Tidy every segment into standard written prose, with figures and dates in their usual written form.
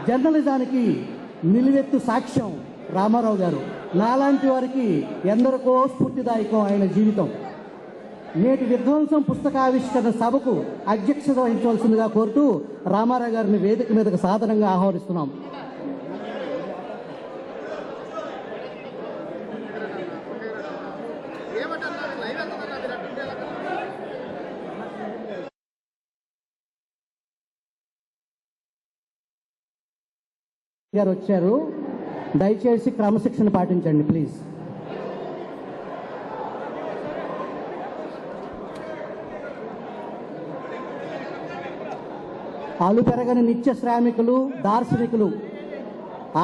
జర్నలిజానికి నిలువెత్తు సాక్ష్యం రామారావు గారు. నాలాంటి వారికి ఎందరికో స్ఫూర్తిదాయకం ఆయన జీవితం. నేటి విధ్వంసం పుస్తకావిష్కరణ సభకు అధ్యక్షత వహించవలసిందిగా కోరుతూ రామారావు గారిని వేదిక మీదకు సాదరంగా ఆహ్వానిస్తున్నాం. గారు వచ్చారు, దయచేసి క్రమశిక్షణ పాటించండి ప్లీజ్. అలుపెరగని నిత్య శ్రామికులు, దార్శనికులు,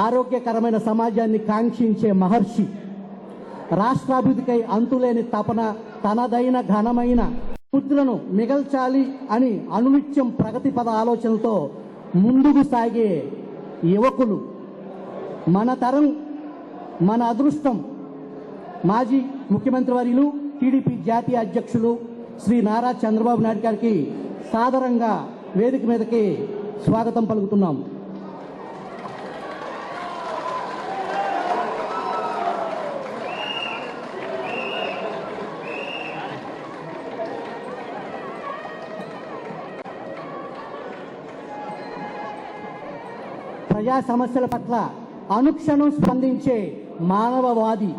ఆరోగ్యకరమైన సమాజాన్ని కాంక్షించే మహర్షి, రాష్ట్రాభివృద్ధికై అంతులేని తపన, తనదైన ఘనమైన ముద్రను మిగల్చాలి అని అనునిత్యం ప్రగతి పద ఆలోచనలతో ముందుకు సాగే యువకులు, మన తరం మన అదృష్టం. మాజీ ముఖ్యమంత్రి వర్యులు, టీడీపీ జాతీయ అధ్యక్షులు శ్రీ నారా చంద్రబాబు నాయుడు గారికి సాదరంగా వేదిక మీదకి స్వాగతం పలుకుతున్నాం. ప్రజా సమస్యల పట్ల అనుక్షణం స్పందించే మానవవాది,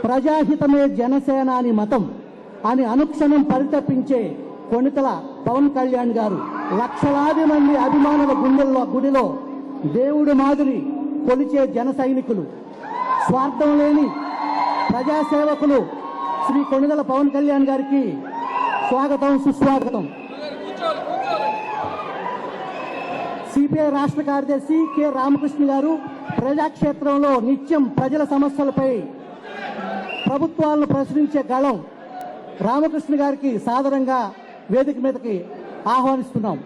ప్రజాహితమే జనసేనాని మతం అని అనుక్షణం పరితపించే కొణితల పవన్ కళ్యాణ్ గారు లక్షలాది మంది అభిమానుల గుడిలో దేవుడి మాదిరి కొలిచే జన సైనికులు, స్వార్థం లేని ప్రజాసేవకులు శ్రీ కొణితల పవన్ కళ్యాణ్ గారికి స్వాగతం, సుస్వాగతం. సిపిఐ రాష్ట్ర కార్యదర్శి కె రామకృష్ణ గారు ప్రజాక్షేత్రంలో నిత్యం ప్రజల సమస్యలపై ప్రభుత్వాలను ప్రశ్నించే గళం రామకృష్ణ గారికి సాదరంగా వేదిక మీదకి ఆహ్వానిస్తున్నాం.